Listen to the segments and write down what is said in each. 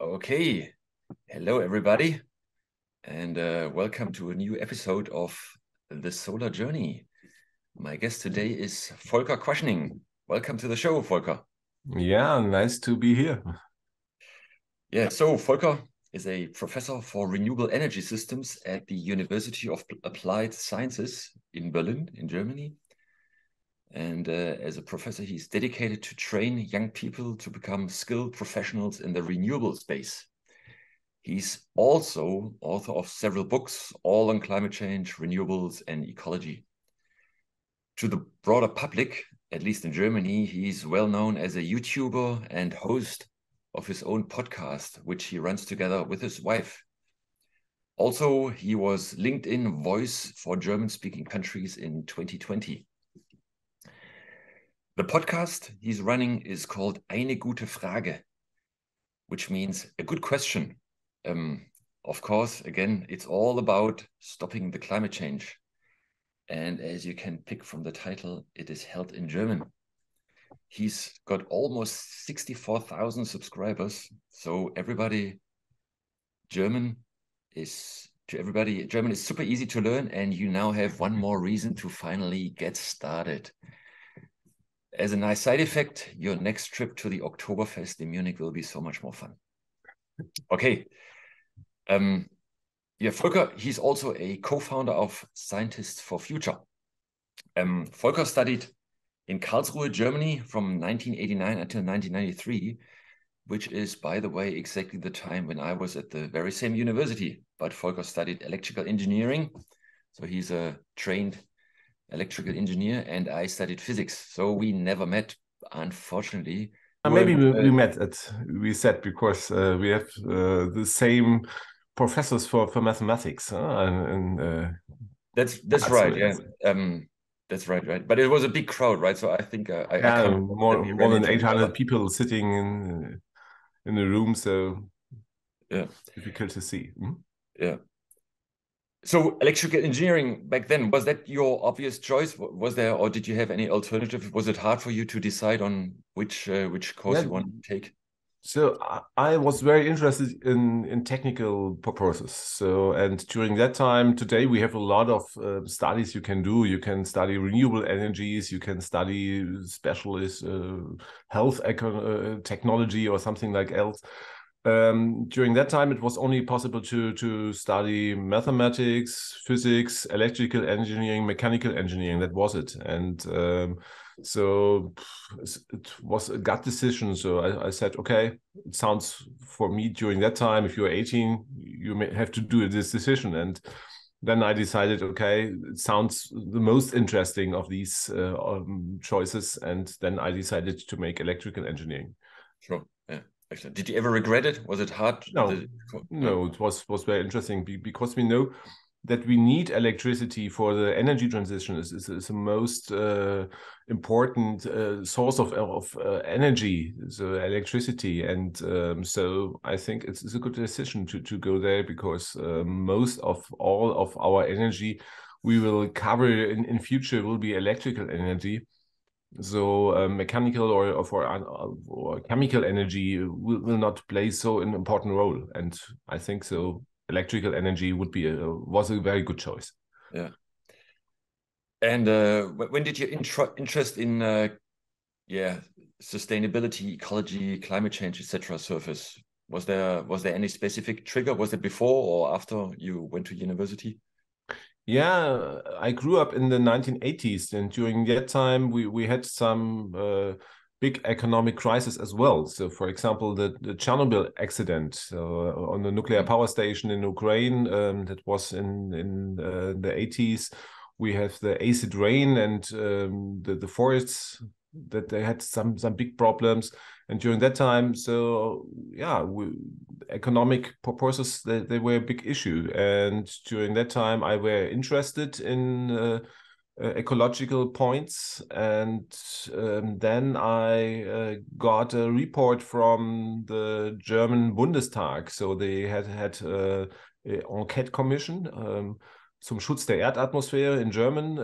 Okay, hello everybody, and welcome to a new episode of The Solar Journey. My guest today is Volker Quaschning. Welcome to the show, Volker. Yeah, nice to be here. Yeah, so Volker is a professor for renewable energy systems at the University of Applied Sciences in Berlin, in Germany. And as a professor, he's dedicated to train young people to become skilled professionals in the renewable space. He's also author of several books, all on climate change, renewables, and ecology. To the broader public, at least in Germany, he's well known as a YouTuber and host of his own podcast, which he runs together with his wife. Also, he was LinkedIn Voice for German-speaking countries in 2020. The podcast he's running is called Eine gute Frage, which means a good question. Of course, again, it's all about stopping the climate change. And as you can pick from the title, it is held in German. He's got almost 64,000 subscribers. So German is super easy to learn. And you now have one more reason to finally get started. As a nice side effect, your next trip to the Oktoberfest in Munich will be so much more fun. Okay. Volker, he's also a co-founder of Scientists for Future. Volker studied in Karlsruhe, Germany from 1989 until 1993, which is, by the way, exactly the time when I was at the very same university. But Volker studied electrical engineering. So he's a trained electrical engineer, and I studied physics. So we never met, unfortunately. Maybe we met at said because we have the same professors for mathematics. That's right. Yeah. That's right. But it was a big crowd, right? So I think I can't more than 800 people sitting in a room, so yeah, difficult to see. Yeah. So electrical engineering back then, was that your obvious choice? Was there, or did you have any alternative? Was it hard for you to decide on which course you wanted to take? So I was very interested in technical purposes. So, and during that time, today we have a lot of studies you can do. You can study renewable energies. You can study specialist health technology or something like else. During that time, it was only possible to study mathematics, physics, electrical engineering, mechanical engineering. That was it. And so it was a gut decision. So I said, okay, it sounds for me during that time, if you're 18, you may have to do this decision. And then I decided, okay, it sounds the most interesting of these choices. And then I decided to make electrical engineering. Sure. Yeah. Excellent. Did you ever regret it? Was it hard? No, it was very interesting because we know that we need electricity for the energy transition. Is the most important source of energy, so electricity. And so I think it's a good decision to go there because most of all of our energy we will cover in future will be electrical energy. So mechanical or chemical energy will not play so an important role, and I think so. Electrical energy was a very good choice. Yeah. And when did your interest in sustainability, ecology, climate change, etc. surface? Was there any specific trigger? Was it before or after you went to university? Yeah, I grew up in the 1980s, and during that time, we had some big economic crisis as well. So, for example, the Chernobyl accident on the nuclear power station in Ukraine, that was in the 80s. We have the acid rain and the forests that they had some big problems. And during that time, so yeah, economic purposes they were a big issue. And during that time, I were interested in ecological points. And then I got a report from the German Bundestag. So they had an enquete commission. Zum Schutz der Erdatmosphäre in German,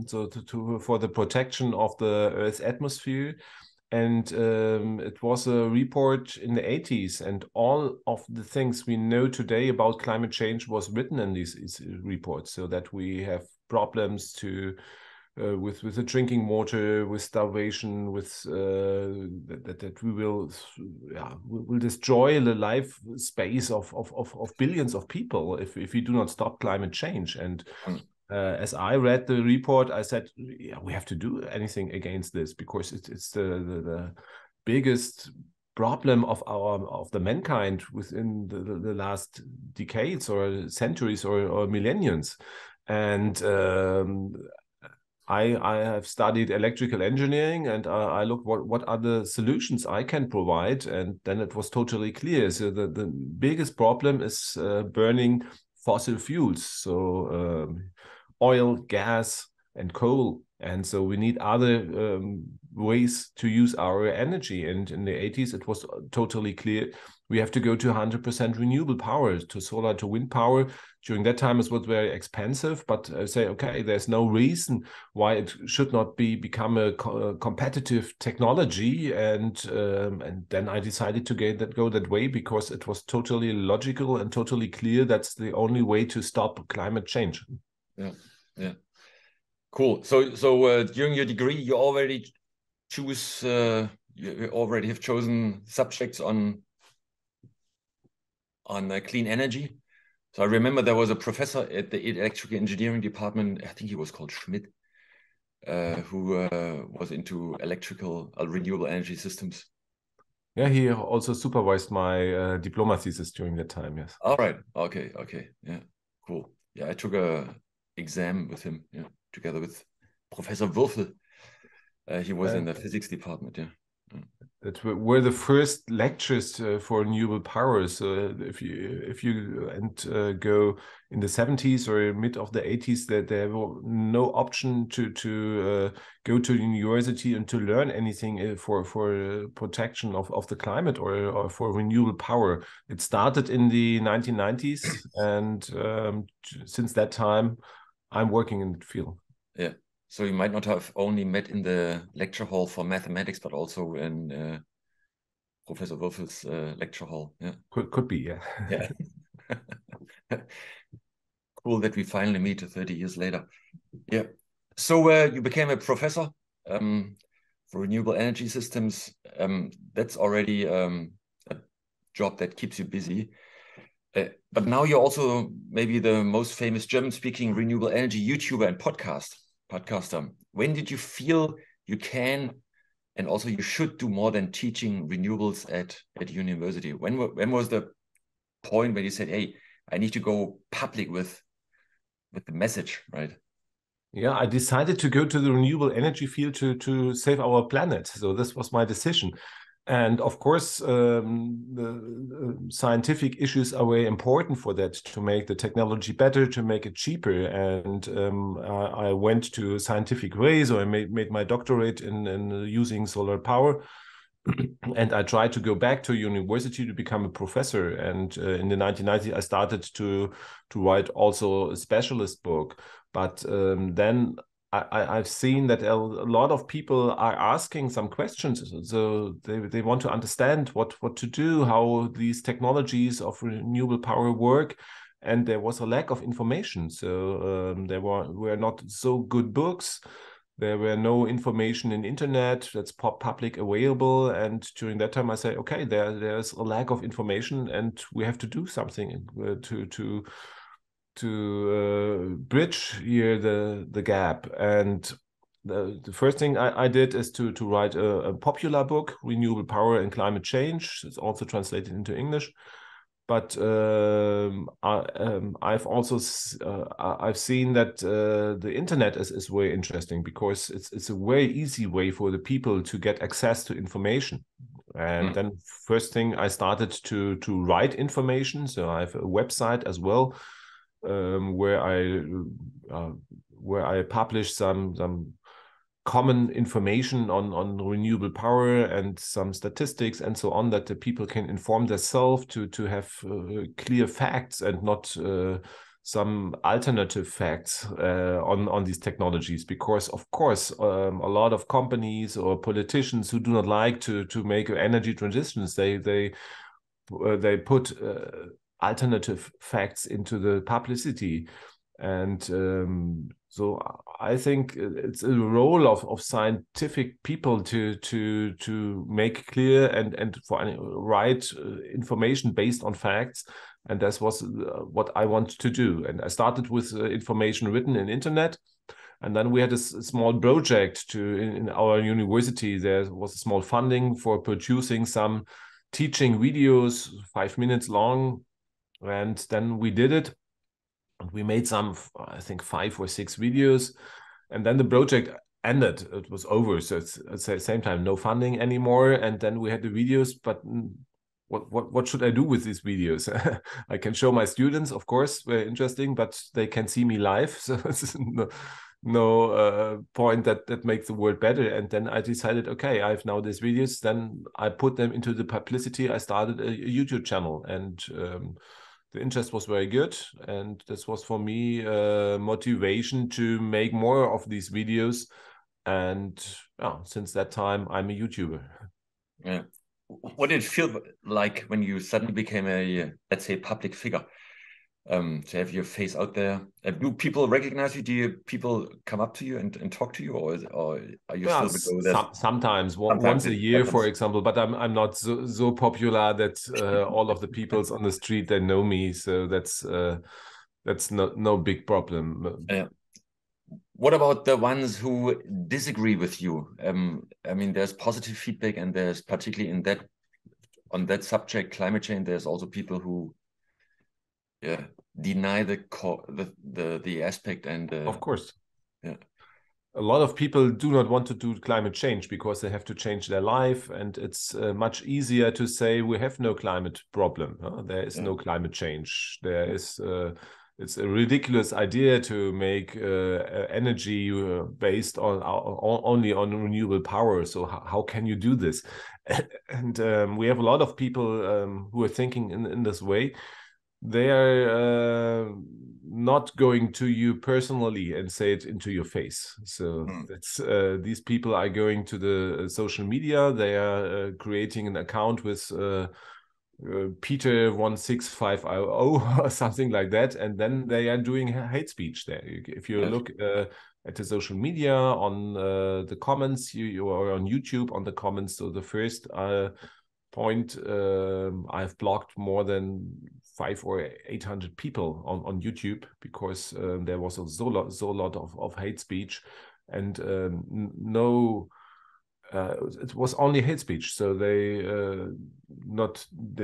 for the protection of the Earth's atmosphere. And it was a report in the 80s, and all of the things we know today about climate change was written in these reports, so that we have problems with the drinking water, with starvation, with that we will destroy the life space of billions of people if we do not stop climate change. And as I read the report, I said, yeah, we have to do anything against this, because it's the biggest problem of the mankind within the last decades or centuries or millenniums. And I have studied electrical engineering, and I looked what are the solutions I can provide, and then it was totally clear. So the biggest problem is burning fossil fuels, so oil, gas, and coal. And so we need other ways to use our energy. And in the 80s, it was totally clear we have to go to 100% renewable power, to solar, to wind power. During that time, it was very expensive, but I say, okay, there's no reason why it should not become a competitive technology. And then I decided to go that way, because it was totally logical and totally clear that's the only way to stop climate change. Yeah, yeah, cool. So during your degree, you already choose. You already have chosen subjects on clean energy. So I remember there was a professor at the electrical engineering department. I think he was called Schmidt, who was into electrical renewable energy systems. Yeah, he also supervised my diploma thesis during that time. Yes. All right. Okay. Okay. Yeah. Cool. Yeah, I took a exam with him. Yeah, together with Professor Würfel. He was in the physics department. Yeah. That were the first lectures for renewable power. So if you go in the 70s or mid of the 80s, that there were no option to go to university and to learn anything for protection of the climate or for renewable power. It started in the 1990s, and since that time, I'm working in the field. Yeah. So you might not have only met in the lecture hall for mathematics, but also in Professor Würfel's lecture hall. Yeah, could be. Yeah. Yeah. Cool that we finally meet 30 years later. Yeah. So you became a professor for renewable energy systems. That's already a job that keeps you busy. But now you're also maybe the most famous German-speaking renewable energy YouTuber and podcaster. When did you feel you can and also you should do more than teaching renewables at university? When was the point when you said, hey, I need to go public with the message, right? Yeah, I decided to go to the renewable energy field to save our planet. So this was my decision. And of course, the scientific issues are very important for that, to make the technology better, to make it cheaper. And I went to scientific ways, or I made my doctorate in using solar power. And I tried to go back to university to become a professor. And in the 1990s, I started to write also a specialist book. But then I've seen that a lot of people are asking some questions. So they want to understand what to do, how these technologies of renewable power work. And there was a lack of information. So there were not so good books. There were no information in internet that's public available. And during that time, I said, okay, there's a lack of information, and we have to do something to bridge here the gap. And the first thing I did is to write a popular book, Renewable Power and Climate Change. It's also translated into English. But I've also I've seen that the internet is very interesting, because it's a very easy way for the people to get access to information. And then first thing, I started to write information. So I have a website as well, where I publish some common information on renewable power and some statistics and so on, that the people can inform themselves to have clear facts and not some alternative facts on these technologies, because of course a lot of companies or politicians who do not like to make energy transitions, they put alternative facts into the publicity. And so I think it's a role of scientific people to make clear and for right information based on facts. And that was what I want to do. And I started with information written in internet. And then we had a small project in our university. There was a small funding for producing some teaching videos, 5 minutes long. And then we did it. And we made some, I think, 5 or 6 videos. And then the project ended. It was over. So it's at the same time, no funding anymore. And then we had the videos, but what should I do with these videos? I can show my students, of course, very interesting, but they can see me live. So it's no point that makes the world better. And then I decided, okay, I have now these videos. Then I put them into the publicity. I started a YouTube channel, and the interest was very good. And this was for me motivation to make more of these videos. And since that time, I'm a YouTuber. Yeah. What did it feel like when you suddenly became a, let's say, public figure? To have your face out there? Do people recognize you? Do people come up to you and talk to you, or are you still below that? Sometimes once a year, for example. But I'm not so popular that all of the peoples on the street, they know me. So that's no big problem. Yeah. What about the ones who disagree with you? I mean, there's positive feedback, and there's particularly on that subject, climate change. There's also people who deny the aspect, and of course, yeah, a lot of people do not want to do climate change because they have to change their life, and it's much easier to say we have no climate problem. There is no climate change. There is. It's a ridiculous idea to make energy based on only on renewable power. So how can you do this? And we have a lot of people who are thinking in this way. They are not going to you personally and say it into your face. So that's these people are going to the social media. They are creating an account with Peter 1650 or something like that, and then they are doing hate speech there. If you look at the social media on the comments, you are on YouTube on the comments. So the first point, I've blocked more than 500 or 800 people on YouTube because there was so lot of hate speech, and no. It was only hate speech, so they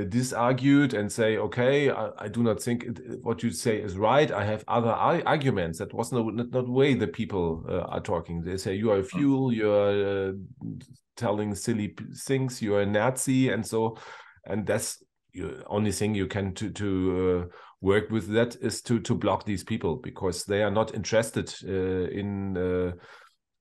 disargued and say, okay, I do not think what you say is right. I have other arguments. That was not the way the people are talking. They say you are a fuel, you are telling silly things, you are a Nazi, and so, and that's the only thing you can to work with. That is to block these people because they are not interested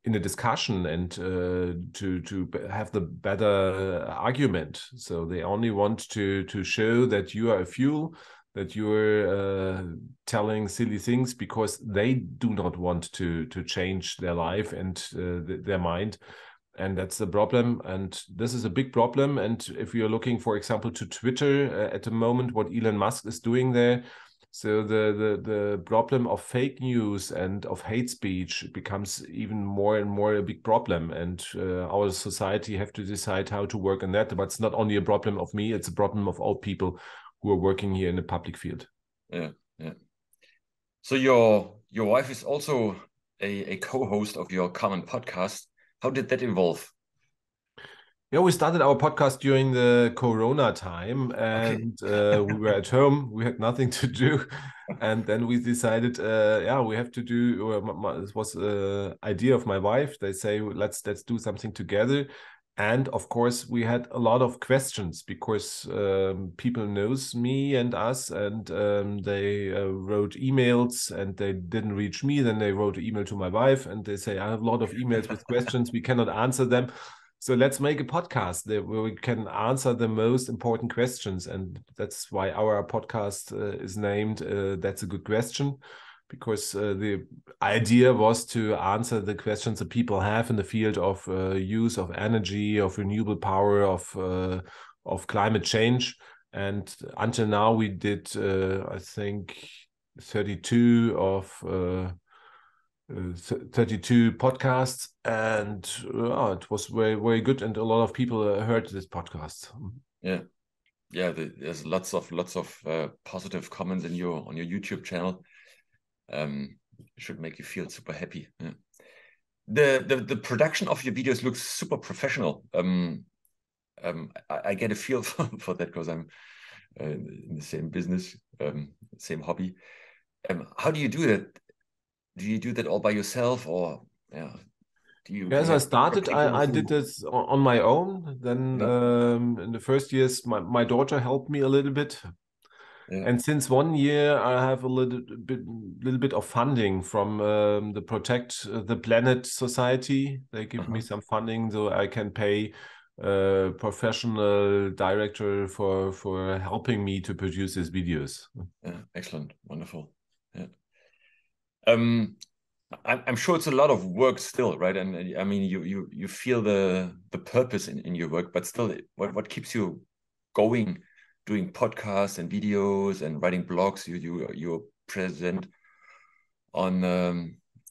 in a discussion and to have the better argument. So they only want to show that you are a fuel, that you're telling silly things because they do not want to change their life and their mind. And that's the problem. And this is a big problem. And if you're looking, for example, to Twitter at the moment, what Elon Musk is doing there, so the problem of fake news and of hate speech becomes even more and more a big problem. And our society have to decide how to work on that. But it's not only a problem of me, it's a problem of all people who are working here in the public field. Yeah. So your wife is also a co-host of your common podcast. How did that evolve? Yeah, we started our podcast during the Corona time, and we were at home. We had nothing to do, and then we decided, we have to do. This was an idea of my wife. They say let's do something together, and of course we had a lot of questions because people knows me and us, and they wrote emails and they didn't reach me. Then they wrote an email to my wife, and they say I have a lot of emails with questions. We cannot answer them. So let's make a podcast where we can answer the most important questions. And that's why our podcast is named That's a Good Question, because the idea was to answer the questions that people have in the field of use of energy, of renewable power, of climate change. And until now, we did, I think, 32 podcasts, and it was very, very good, and a lot of people heard this podcast. Yeah, there's lots of positive comments on your YouTube channel. Should make you feel super happy. Yeah. The production of your videos looks super professional. I get a feel for that because I'm in the same business, same hobby. How do you do that? Do you do that all by yourself, or yeah? Do you As I have started, people I did who? this on my own. Then in the first years, my daughter helped me a little bit. Yeah. And since 1 year, I have a little bit of funding from the Protect the Planet Society. They give me some funding so I can pay a professional director for helping me to produce these videos. Yeah, excellent, wonderful. Yeah. I'm sure it's a lot of work still, right? And I mean, you feel the purpose in your work, but still, what keeps you going, doing podcasts and videos and writing blogs? You're present on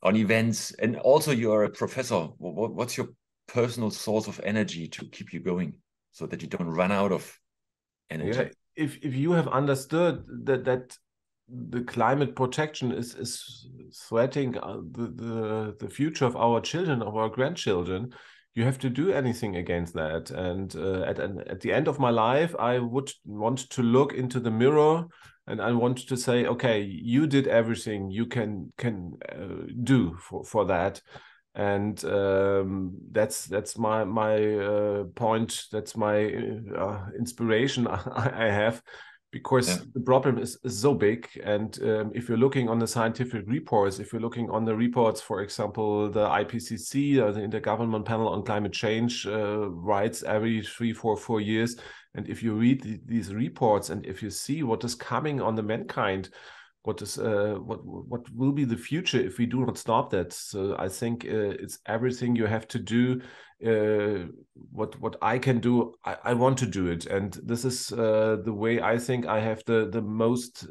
events, and also you are a professor. What's your personal source of energy to keep you going, so that you don't run out of energy? Yeah, if you have understood that the climate protection is threatening the future of our children, of our grandchildren, you have to do anything against that. And at the end of my life, I would want to look into the mirror and I want to say, okay, you did everything you can do for that. And that's my point. That's my inspiration I have, because the problem is so big. And if you're looking on the scientific reports, if you're looking on the reports, for example, the IPCC, the Intergovernmental Panel on Climate Change, writes every 3, 4 years. And if you read these reports and if you see what is coming on the mankind, what will be the future if we do not stop that? So I think it's everything you have to do. What I can do, I want to do it, and this is the way I think I have the most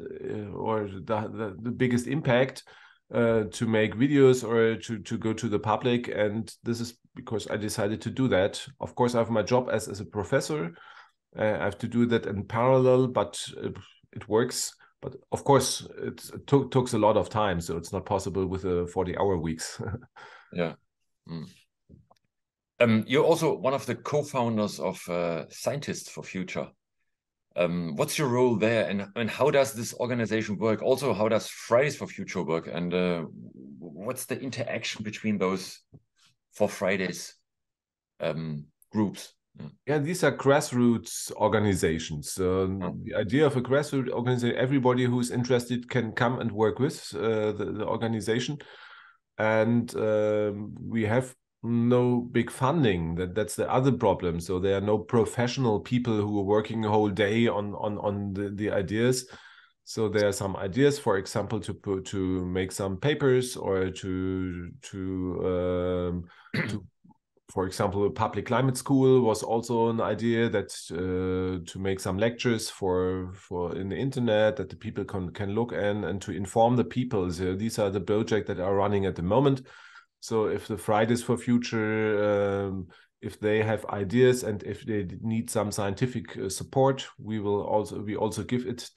or the biggest impact to make videos or to go to the public. And this is because I decided to do that. Of course, I have my job as a professor. I have to do that in parallel, but it works. But of course, it took a lot of time, so it's not possible with a 40-hour weeks. Yeah. You're also one of the co-founders of Scientists for Future. What's your role there, and how does this organization work? Also, how does Fridays for Future work, and what's the interaction between those 4 Fridays groups? Yeah, these are grassroots organizations. The idea of a grassroots organization, everybody who's interested can come and work with the organization. And we have no big funding. That's the other problem. So there are no professional people who are working a whole day on the ideas. So there are some ideas, for example, to make some papers or to for example, a public climate school was also an idea, that to make some lectures for in the internet that the people can look in and to inform the people. So these are the projects that are running at the moment. So if the Fridays for Future, if they have ideas and if they need some scientific support, we also give it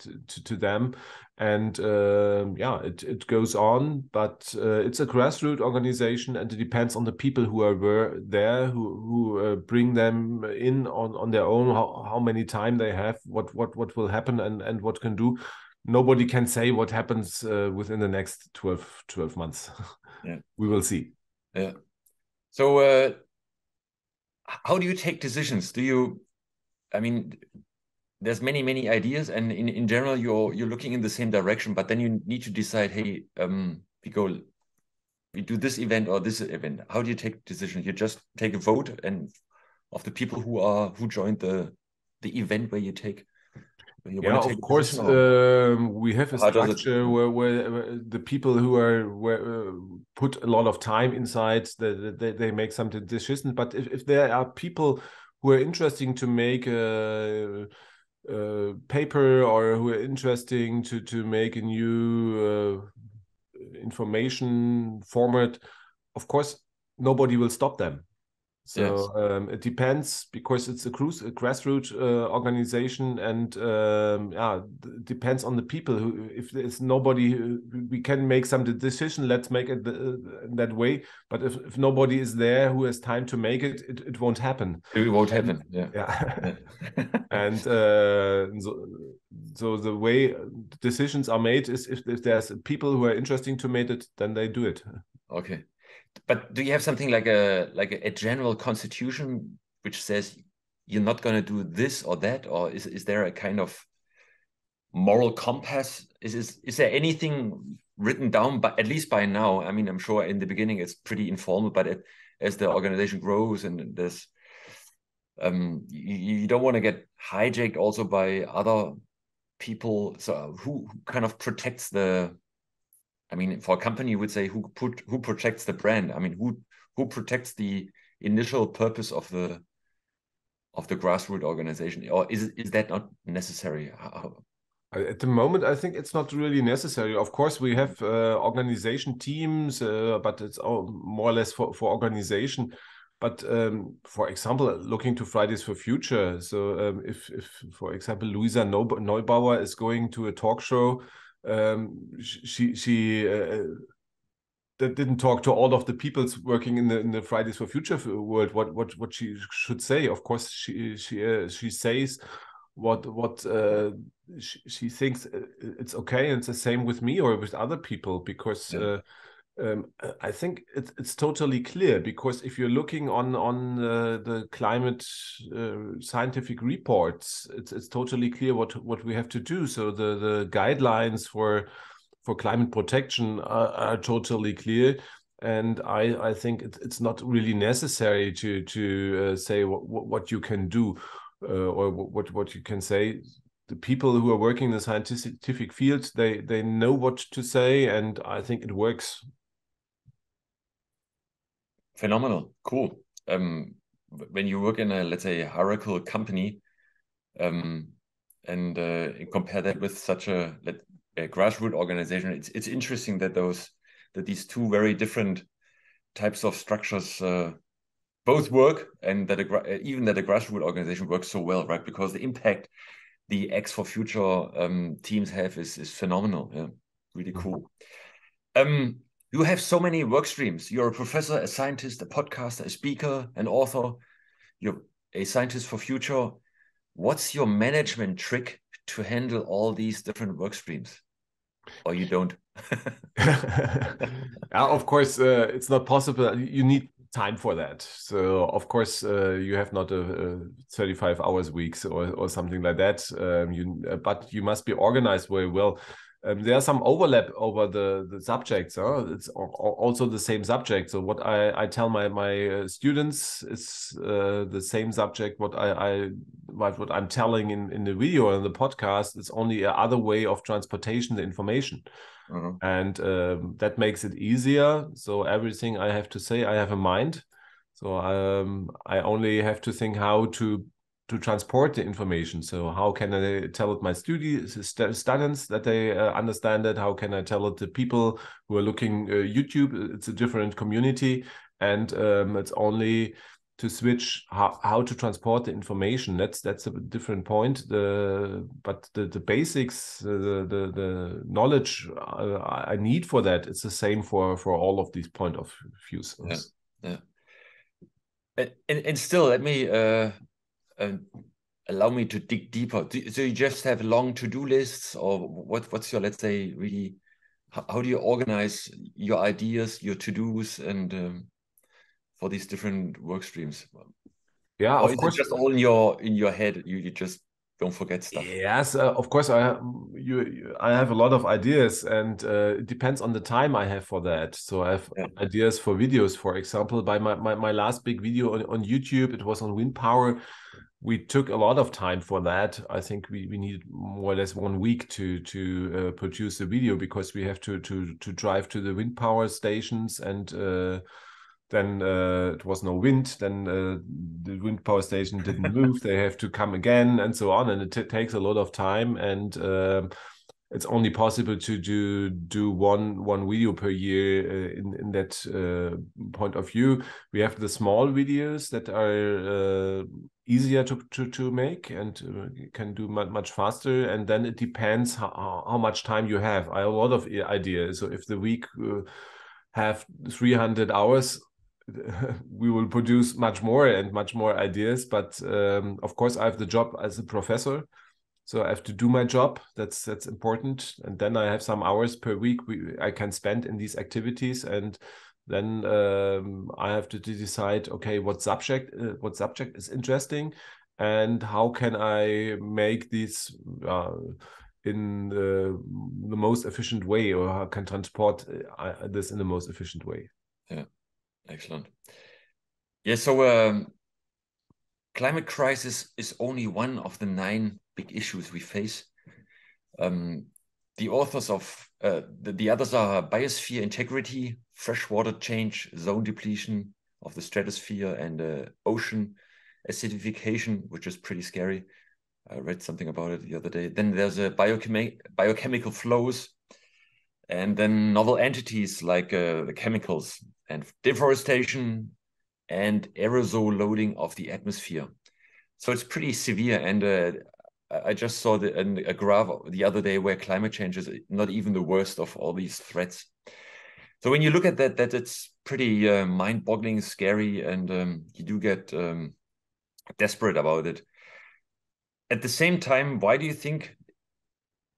to them. And it goes on, but it's a grassroots organization, and it depends on the people who are there, who bring them in on their own, how many time they have, what will happen, and what can do. Nobody can say what happens within the next 12 months. Yeah. We will see. Yeah. So how do you take decisions? I mean, there's many ideas, and in general you're looking in the same direction, but then you need to decide, hey, we do this event or this event. How do you take decisions? You just take a vote and of the people who joined the event where you take when you Yeah, want to take of a course, position, or we have a how does it? structure where the people who put a lot of time inside, they make some decisions. But if there are people who are interesting to make a paper, or who are interesting to make a new information format, of course, nobody will stop them. Yes. So it depends, because it's a grassroots organization, and yeah, it depends on the people. Who, if there's nobody, we can make some decision. Let's make it that way. But if nobody is there who has time to make it, it won't happen. It won't And happen. Yeah. yeah, Yeah. and so the way decisions are made is, if there's people who are interesting to make it, then they do it. Okay. But do you have something like a general constitution which says you're not going to do this or that, or is there a kind of moral compass? Is there anything written down, but at least by now? I mean, I'm sure in the beginning it's pretty informal, but as the organization grows and there's you don't want to get hijacked also by other people. So who kind of protects the? I mean, for a company, you would say who protects the brand? I mean, who protects the initial purpose of the grassroots organization, or is that not necessary? At the moment, I think it's not really necessary. Of course, we have organization teams, but it's all more or less for organization. But for example, looking to Fridays for Future. So if for example, Luisa Neubauer is going to a talk show, she that didn't talk to all of the people working in the Fridays for Future world. What she should say? Of course, she says what she thinks it's okay, and it's the same with me or with other people, because Yeah. I think it's totally clear, because if you're looking on the climate scientific reports, it's totally clear what we have to do. So the guidelines for climate protection are totally clear. And I think it's not really necessary to say what you can do, or what you can say. The people who are working in the scientific field, they know what to say, and I think it works. Phenomenal, cool. When you work in a, let's say, hierarchical company, um, and compare that with such a grassroots organization, it's interesting that these two very different types of structures both work, and that even that a grassroots organization works so well, right? Because the impact the X for Future teams have is phenomenal. Yeah, really cool. You have so many work streams. You're a professor, a scientist, a podcaster, a speaker, an author. You're a scientist for future. What's your management trick to handle all these different work streams? Or you don't? Of course, it's not possible. You need time for that. So of course, you have not a 35 hours weeks or something like that. But you must be organized very well. There's some overlap over the subjects. It's also the same subject. So what I tell my students is the same subject. What I'm telling in the video and the podcast, it's only another way of transportation the information. And that makes it easier. So everything I have to say, I have a mind. So I only have to think how to transport the information. So how can I tell it my students that they understand it? How can I tell it to people who are looking YouTube? It's a different community, and it's only to switch how to transport the information. That's a different point. But the basics, the knowledge I need for that, it's the same for all of these point of views. Yeah, yeah. And still, let me allow me to dig deeper. So you just have long to-do lists, or what's your, let's say, really, how do you organize your ideas, your to-dos, and for these different work streams? Yeah, Or of is it course. just all in your head? You just don't forget stuff. Yes, of course. I have a lot of ideas, and it depends on the time I have for that. So I have ideas for videos, for example. By my last big video on YouTube, it was on wind power. We took a lot of time for that. I think we needed more or less 1 week to produce the video, because we have to drive to the wind power stations, and then it was no wind. Then the wind power station didn't move. They have to come again, and so on. And it takes a lot of time, and it's only possible to do one video per year in that point of view. We have the small videos that are easier to make, and can do much faster. And then it depends how much time you have. I have a lot of ideas. So if the week have 300 hours, we will produce much more ideas. But of course, I have the job as a professor, so I have to do my job. That's important. And then I have some hours per week I can spend in these activities. And then I have to decide, okay, what subject is interesting, and how can I make this in the most efficient way, or how can transport this in the most efficient way. Yeah, excellent. Yeah, so climate crisis is only one of the 9 big issues we face. The authors of the others are biosphere integrity, freshwater change, zone depletion of the stratosphere, and ocean acidification, which is pretty scary. I read something about it the other day. Then there's biochemical flows, and then novel entities like the chemicals, and deforestation, and aerosol loading of the atmosphere. So it's pretty severe. And I just saw a graph the other day where climate change is not even the worst of all these threats. So when you look at that it's pretty mind-boggling, scary, and you do get desperate about it. At the same time, why do you think,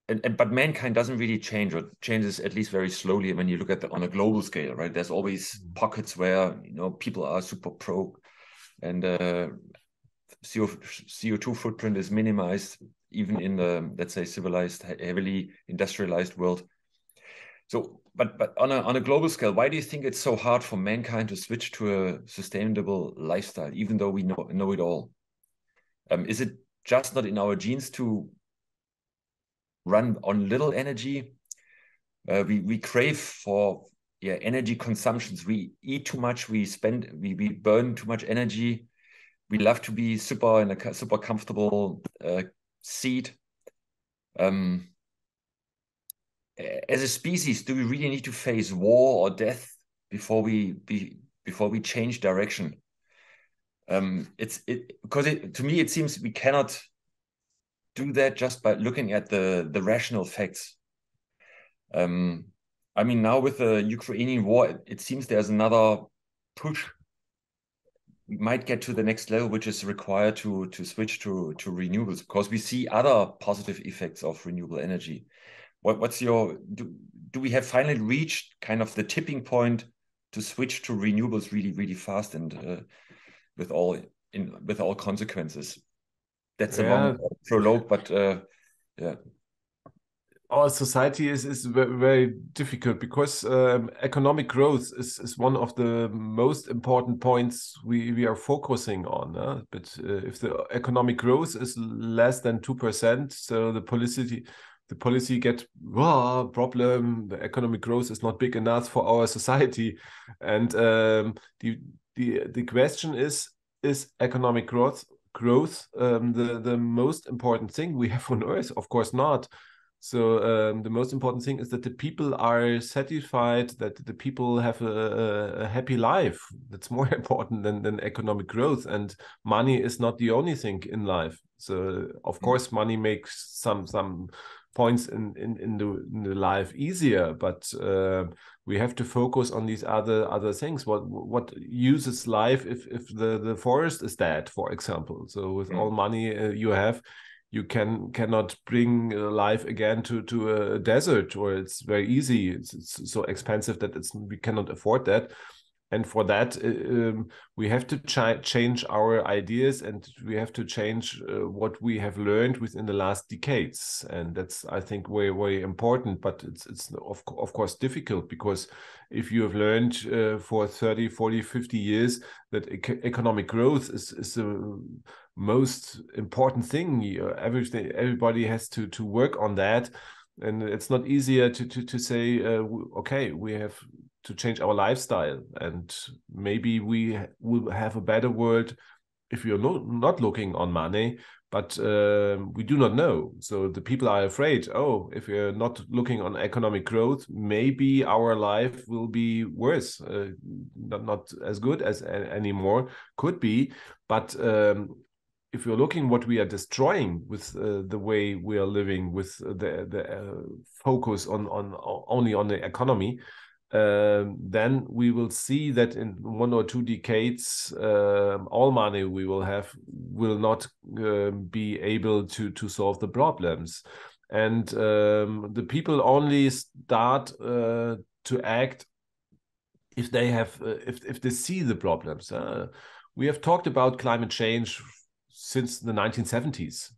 but mankind doesn't really change, or changes at least very slowly when you look at on a global scale, right? There's always pockets where, people are super pro, and CO2 footprint is minimized, even in the, let's say, civilized, heavily industrialized world. So, but on a global scale, why do you think it's so hard for mankind to switch to a sustainable lifestyle, even though we know it all? Is it just not in our genes to run on little energy? We crave for energy consumptions. We eat too much. We burn too much energy. We love to be in a super comfortable seat. As a species, do we really need to face war or death before we change direction? Because to me it seems we cannot do that just by looking at the rational facts. I mean, now with the Ukrainian war, it seems there's another push. We might get to the next level, which is required to switch to renewables, because we see other positive effects of renewable energy. What's your, do we have finally reached kind of the tipping point to switch to renewables really, really fast, and with all consequences? That's a long prologue, but yeah. Our society is very, very difficult, because economic growth is one of the most important points we are focusing on. But if the economic growth is less than 2%, so the policy get problem. The economic growth is not big enough for our society, and the question is economic growth the most important thing we have on Earth? Of course not. So the most important thing is that the people are satisfied, that the people have a happy life. That's more important than economic growth. And money is not the only thing in life. So of course, money makes some points in the life easier, but we have to focus on these other things. What uses life if the forest is dead, for example? So with all money you have, you cannot bring life again to a desert, or it's very easy. It's so expensive that we cannot afford that. And for that, we have to change our ideas, and we have to change what we have learned within the last decades. And that's, I think, very, very important. But it's of course difficult, because if you have learned for 30, 40, 50 years that economic growth is the most important thing, everybody has to work on that. And it's not easier to say, okay, we have to change our lifestyle, and maybe we will have a better world if you're not looking on money, but we do not know. So the people are afraid, oh, if we're not looking on economic growth, maybe our life will be worse, not as good as anymore, could be. But if you're looking what we are destroying with the way we are living, with the focus on only on the economy, then we will see that in 1 or 2 decades, all money we will have will not be able to solve the problems. And the people only start to act if they have, if they see the problems. We have talked about climate change since the 1970s.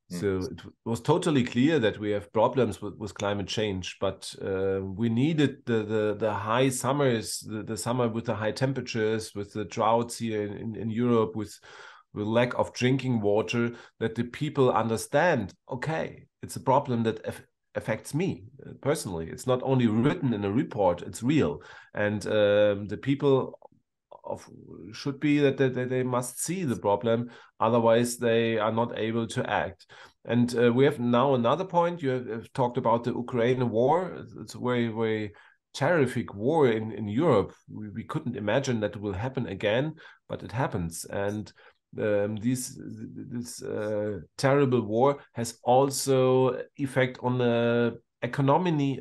So it was totally clear that we have problems with climate change, but we needed the high summers, the summer with the high temperatures, with the droughts here in Europe, with lack of drinking water, that the people understand, okay, it's a problem that affects me personally. It's not only written in a report, it's real. And the people should be that they must see the problem, otherwise they are not able to act. And we have now another point. You have talked about the Ukraine war. It's a very, very terrific war in Europe. We couldn't imagine that it will happen again, but it happens. And this terrible war has also effect on the economy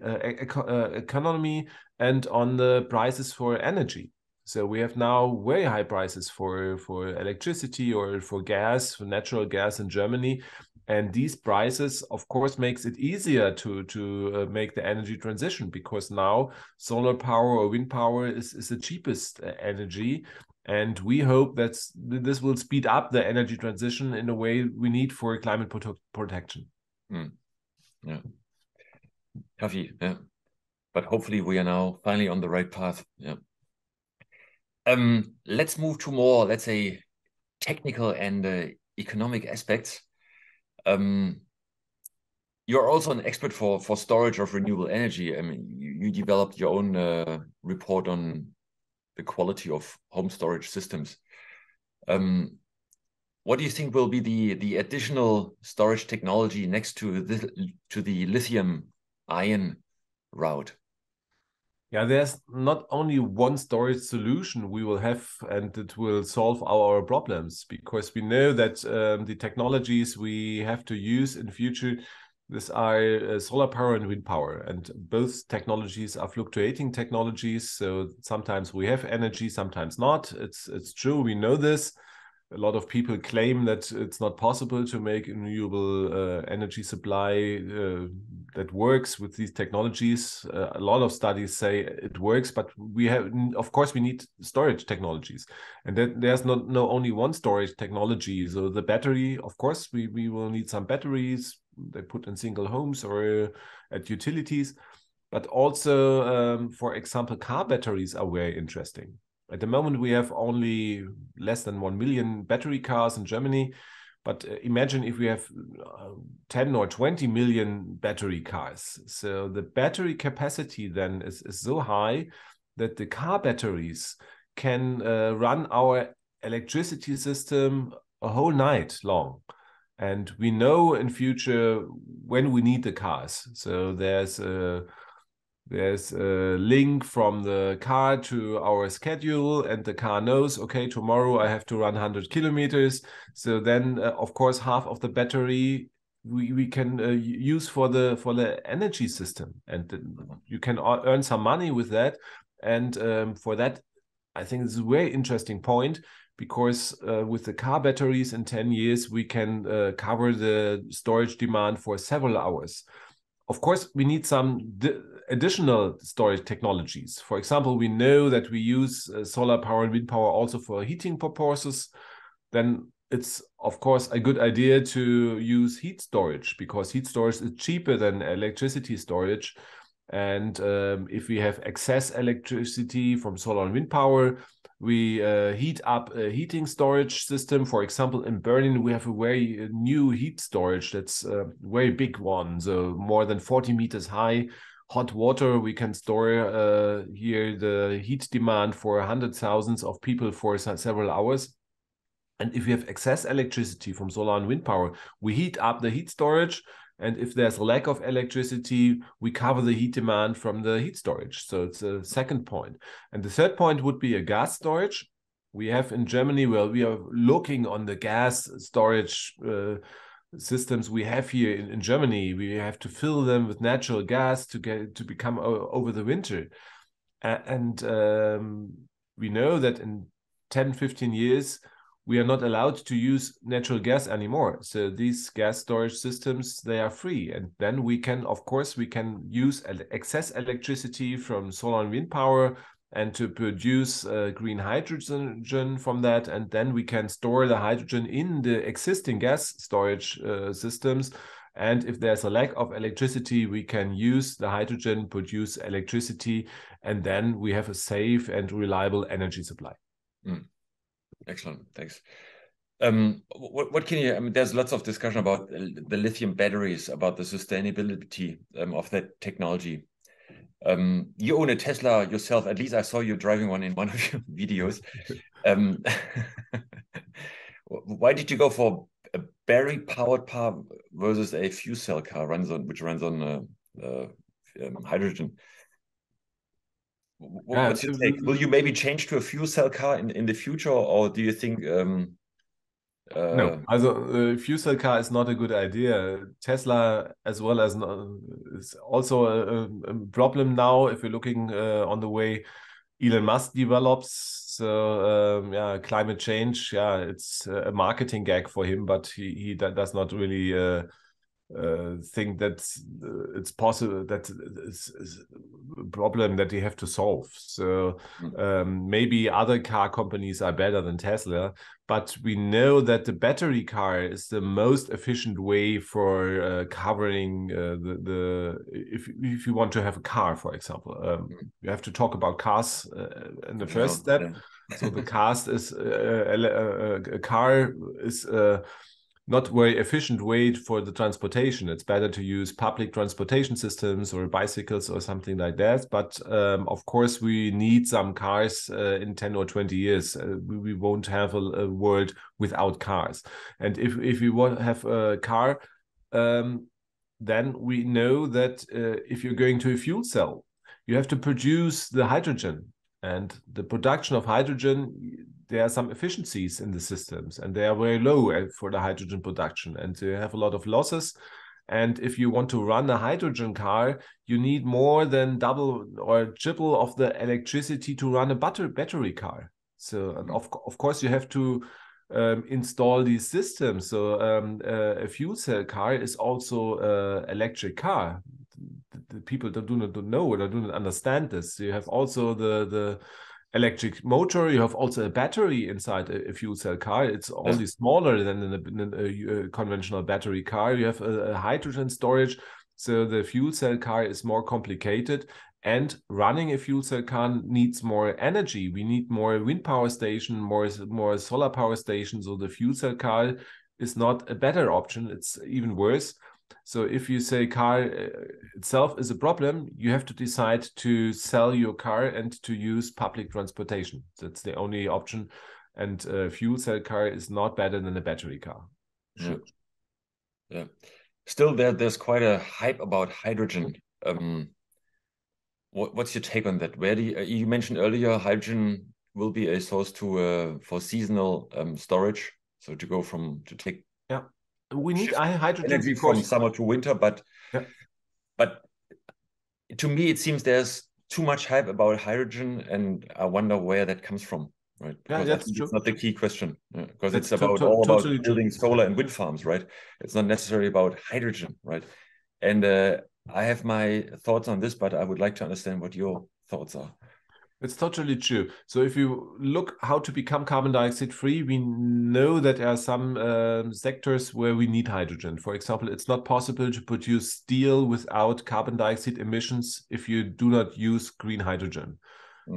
and on the prices for energy. So we have now very high prices for electricity or for gas, for natural gas in Germany. And these prices, of course, makes it easier to make the energy transition, because now solar power or wind power is the cheapest energy. And we hope that this will speed up the energy transition in a way we need for climate protection. Yeah. Heavy, yeah. But hopefully we are now finally on the right path. Yeah. Let's move to more, let's say, technical and economic aspects. You're also an expert for storage of renewable energy. I mean, you developed your own report on the quality of home storage systems. What do you think will be the additional storage technology next to the lithium-ion route? Yeah, there's not only one storage solution we will have, and it will solve our problems, because we know that the technologies we have to use in the future, these are solar power and wind power, and both technologies are fluctuating technologies. So sometimes we have energy, sometimes not. It's true, we know this. A lot of people claim that it's not possible to make a renewable energy supply that works with these technologies. A lot of studies say it works, but we have, of course, we need storage technologies, and that there's not only one storage technology. So the battery, of course, we will need some batteries they put in single homes or at utilities, but also, for example, car batteries are very interesting. At the moment, we have only less than 1 million battery cars in Germany. But imagine if we have 10 or 20 million battery cars. So the battery capacity then is so high that the car batteries can run our electricity system a whole night long. And we know in future when we need the cars. So there's a link from the car to our schedule, and the car knows, okay, tomorrow I have to run 100 kilometers. So then, of course, half of the battery we can use for the energy system, and you can earn some money with that. And for that, I think it's a very interesting point, because with the car batteries in 10 years, we can cover the storage demand for several hours. of course, we need some additional storage technologies. For example, we know that we use solar power and wind power also for heating purposes. Then it's, of course, a good idea to use heat storage, because heat storage is cheaper than electricity storage. And if we have excess electricity from solar and wind power, we heat up a heating storage system. For example, in Berlin, we have a very new heat storage that's a very big one, so more than 40 meters high. Hot water, we can store here the heat demand for hundreds of thousands of people for several hours. And if we have excess electricity from solar and wind power, we heat up the heat storage. And if there's a lack of electricity, we cover the heat demand from the heat storage. So it's a second point. And the third point would be a gas storage. We have in Germany, well, we are looking on the gas storage systems we have here in Germany. We have to fill them with natural gas to become over the winter. And we know that in 10, 15 years, we are not allowed to use natural gas anymore. So these gas storage systems, they are free. And then we can, of course, we can use excess electricity from solar and wind power and to produce green hydrogen from that. And then we can store the hydrogen in the existing gas storage systems. And if there's a lack of electricity, we can use the hydrogen, produce electricity, and then we have a safe and reliable energy supply. Mm. Excellent, thanks. What can you, I mean, there's lots of discussion about the lithium batteries, about the sustainability of that technology. You own a Tesla yourself, at least I saw you driving one in one of your videos. Why did you go for a battery-powered car versus a fuel cell car which runs on hydrogen? What's your take? Will you maybe change to a fuel cell car in the future, or do you think? No, also fuel cell car is not a good idea. Tesla, as well as is also a problem now. If you're looking on the way Elon Musk develops, so yeah, climate change, yeah, it's a marketing gag for him, but he does not really think that it's possible, that is a problem that they have to solve. So maybe other car companies are better than Tesla, but we know that the battery car is the most efficient way for covering if you want to have a car, for example. You have to talk about cars in the first step. Yeah. So the cars is a car is not very efficient way for the transportation. It's better to use public transportation systems or bicycles or something like that. But of course, we need some cars in 10 or 20 years. We won't have a world without cars. And if we want to have a car, then we know that if you're going to a fuel cell, you have to produce the hydrogen. And the production of hydrogen, there are some efficiencies in the systems, and they are very low for the hydrogen production, and you have a lot of losses. And if you want to run a hydrogen car, you need more than double or triple of the electricity to run a battery car. So of course you have to install these systems. So a fuel cell car is also an electric car. The people do not know or do not understand this. You have also the electric motor. You have also a battery inside a fuel cell car. It's only smaller than a conventional battery car. You have a hydrogen storage. So the fuel cell car is more complicated. And running a fuel cell car needs more energy. We need more wind power station, more solar power stations. So the fuel cell car is not a better option. It's even worse. So if you say car itself is a problem, you have to decide to sell your car and to use public transportation. That's the only option. And a fuel cell car is not better than a battery car. Yeah. Yeah. Still, there's quite a hype about hydrogen. What's your take on that? Where do you mentioned earlier hydrogen will be a source for seasonal storage, so to take we need hydrogen energy from summer to winter, but to me it seems there's too much hype about hydrogen, and I wonder where that comes from, right? Because I think it's not the key question, because it's about building solar and wind farms, right? It's not necessarily about hydrogen, right? And I have my thoughts on this, but I would like to understand what your thoughts are. It's totally true. So if you look how to become carbon dioxide free, we know that there are some sectors where we need hydrogen. For example, it's not possible to produce steel without carbon dioxide emissions if you do not use green hydrogen.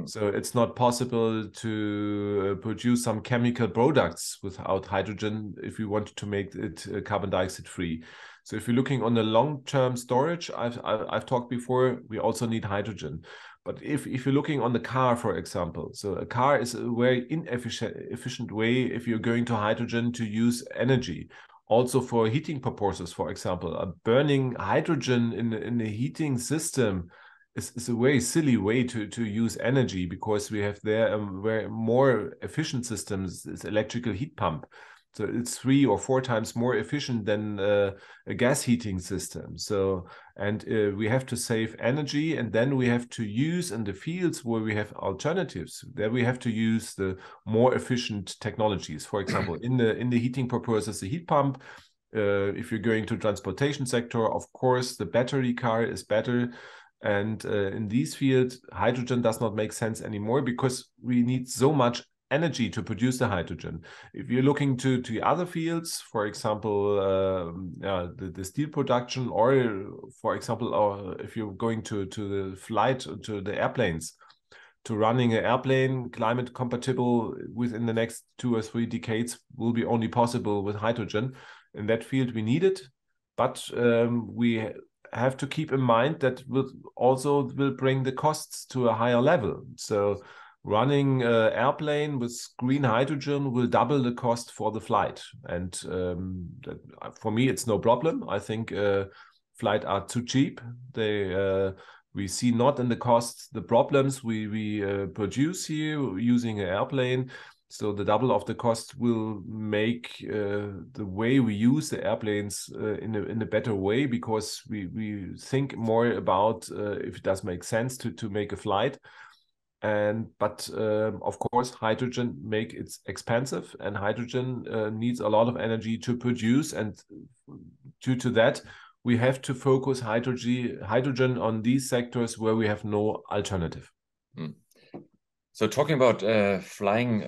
So it's not possible to produce some chemical products without hydrogen if you want to make it carbon dioxide free. So if you're looking on the long-term storage, I've talked before, we also need hydrogen. But if you're looking on the car, for example, so a car is a very inefficient way if you're going to hydrogen to use energy. Also for heating purposes, for example, burning hydrogen in the heating system is a very silly way to use energy, because we have there very more efficient systems, it's electrical heat pump. So it's 3 or 4 times more efficient than a gas heating system. So, and we have to save energy, and then we have to use in the fields where we have alternatives, there we have to use the more efficient technologies. For example, in the heating purposes, the heat pump. If you're going to transportation sector, of course, the battery car is better. And in these fields, hydrogen does not make sense anymore, because we need so much energy to produce the hydrogen. If you're looking to other fields, for example, the steel production, or for example, if you're going to the flight, to the airplanes, to running an airplane climate compatible within the next 2 or 3 decades will be only possible with hydrogen. In that field, we need it, but we have to keep in mind that will bring the costs to a higher level. So running an airplane with green hydrogen will double the cost for the flight. And for me, it's no problem. I think flights are too cheap. We see not in the costs the problems we produce here using an airplane. So the double of the cost will make the way we use the airplanes in a better way, because we think more about if it does make sense to make a flight. But of course, hydrogen make it expensive, and hydrogen needs a lot of energy to produce. And due to that, we have to focus hydrogen on these sectors where we have no alternative. So talking about flying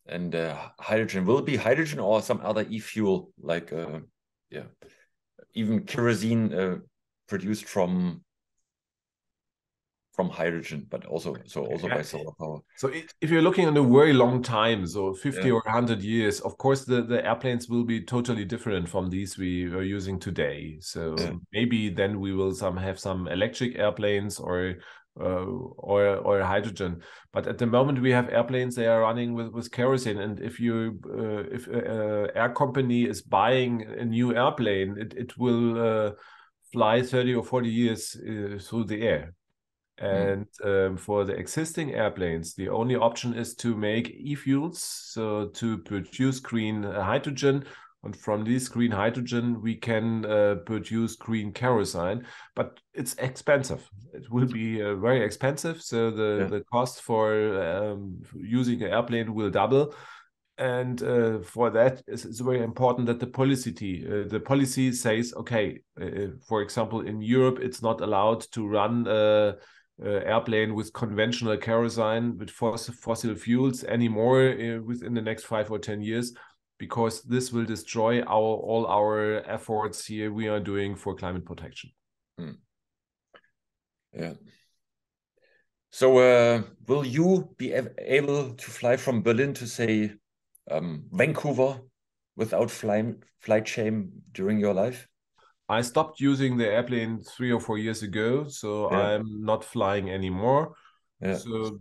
and hydrogen, will it be hydrogen or some other e-fuel, like even kerosene produced from hydrogen, but also by solar power? So if you're looking on a very long time, so 50 or 100 years, of course the airplanes will be totally different from these we are using today. So maybe then we will have some electric airplanes or hydrogen. But at the moment we have airplanes, they are running with kerosene. And if an air company is buying a new airplane, it will fly 30 or 40 years through the air. And for the existing airplanes, the only option is to make e-fuels, so to produce green hydrogen. And from this green hydrogen, we can produce green kerosene, but it's expensive. It will be very expensive. So the cost for using an airplane will double. And for that, it's very important that the policy says, okay, for example, in Europe, it's not allowed to run airplane with conventional kerosene, with fossil fuels anymore within the next 5 or 10 years, because this will destroy all our efforts here we are doing for climate protection. Yeah. So will you be able to fly from Berlin to, say, Vancouver without flight shame during your life? I stopped using the airplane 3 or 4 years ago, so I'm not flying anymore. So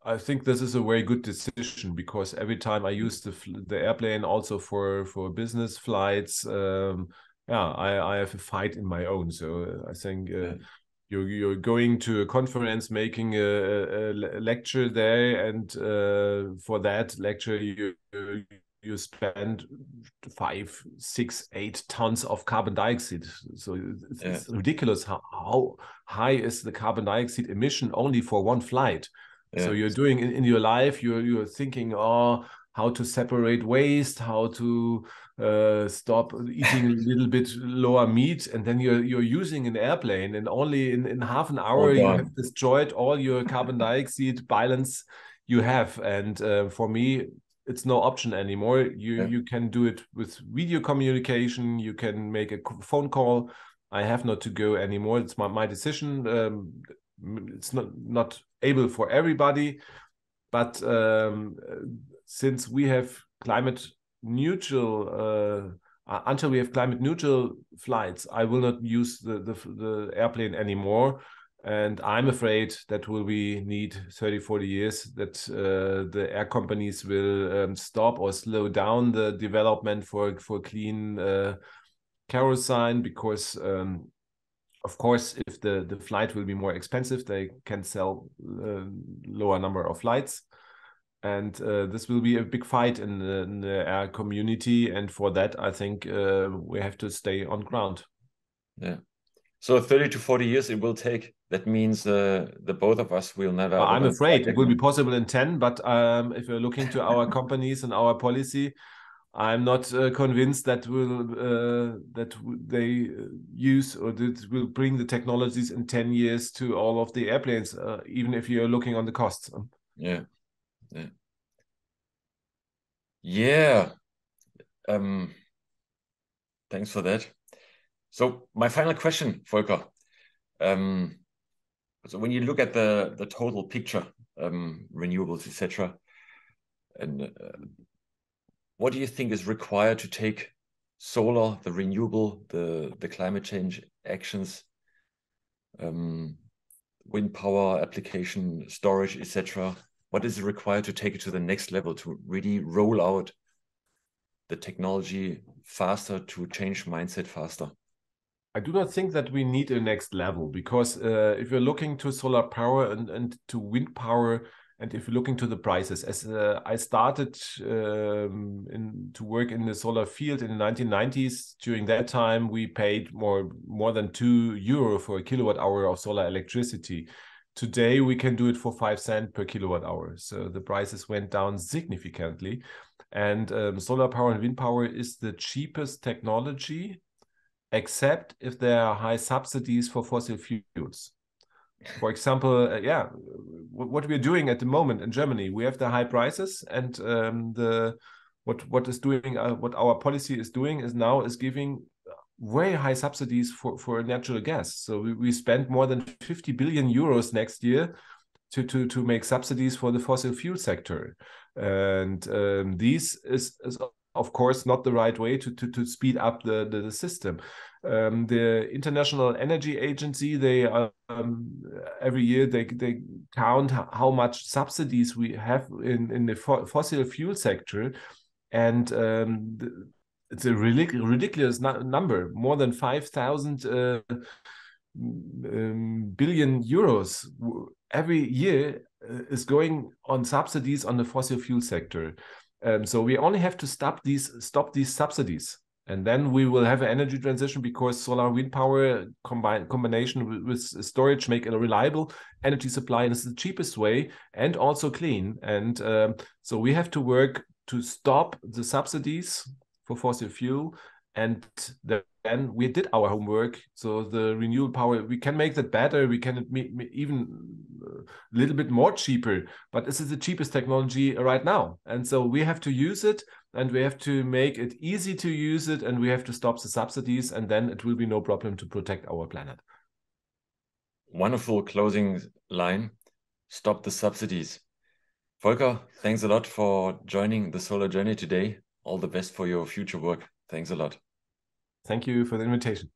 I think this is a very good decision, because every time I use the airplane also for business flights, I have a fight in my own. So I think you're going to a conference, making a lecture there, and for that lecture you spend 5, 6, 8 tons of carbon dioxide. So it's ridiculous how high is the carbon dioxide emission only for one flight. So you're doing in your life, you're thinking, how to separate waste, how to stop eating a little bit lower meat, and then you're using an airplane, and only in half an hour you have destroyed all your carbon dioxide balance you have. And for me, it's no option anymore. You can do it with video communication. You can make a phone call. I have not to go anymore. It's my decision. It's not able for everybody, but since we have climate neutral, until we have climate neutral flights, I will not use the airplane anymore. And I'm afraid that will be need 30-40 years that the air companies will stop or slow down the development for clean kerosene, because of course, if the flight will be more expensive, they can sell lower number of flights. And this will be a big fight in the air community. And for that, I think we have to stay on ground. Yeah. So 30 to 40 years it will take. That means the both of us will never. I'm afraid it will be possible in 10, but if you're looking to our companies and our policy, I'm not convinced that they use or that will bring the technologies in 10 years to all of the airplanes, even if you're looking on the costs. Yeah. Thanks for that. So my final question, Volker. So when you look at the total picture, renewables, etc., and what do you think is required to take solar, the renewable, the climate change actions, wind power application, storage, etc.? What is required to take it to the next level, to really roll out the technology faster, to change mindset faster? I do not think that we need a next level, because if you're looking to solar power and to wind power, and if you're looking to the prices, as I started to work in the solar field in the 1990s, during that time we paid more than €2 for a kilowatt hour of solar electricity. Today we can do it for 5 cents per kilowatt hour. So the prices went down significantly. And solar power and wind power is the cheapest technology, except if there are high subsidies for fossil fuels. For example, what we're doing at the moment in Germany, we have the high prices, and what our policy is doing is giving very high subsidies for natural gas. So we spend more than 50 billion euros next year to make subsidies for the fossil fuel sector. And this is of course not the right way to speed up the system. The International Energy Agency, they every year they count how much subsidies we have in the fossil fuel sector, and it's a ridiculous number, more than 5,000 billion euros every year is going on subsidies on the fossil fuel sector. So we only have to stop these subsidies, and then we will have an energy transition, because solar and wind power combination with storage make a reliable energy supply, and it's the cheapest way and also clean. And so we have to work to stop the subsidies for fossil fuel, and then we did our homework. So the renewable power, we can make that better. We can even a little bit more cheaper, but this is the cheapest technology right now. And so we have to use it, and we have to make it easy to use it, and we have to stop the subsidies, and then it will be no problem to protect our planet. Wonderful closing line. Stop the subsidies. Volker, thanks a lot for joining the Solar Journey today. All the best for your future work. Thanks a lot. Thank you for the invitation.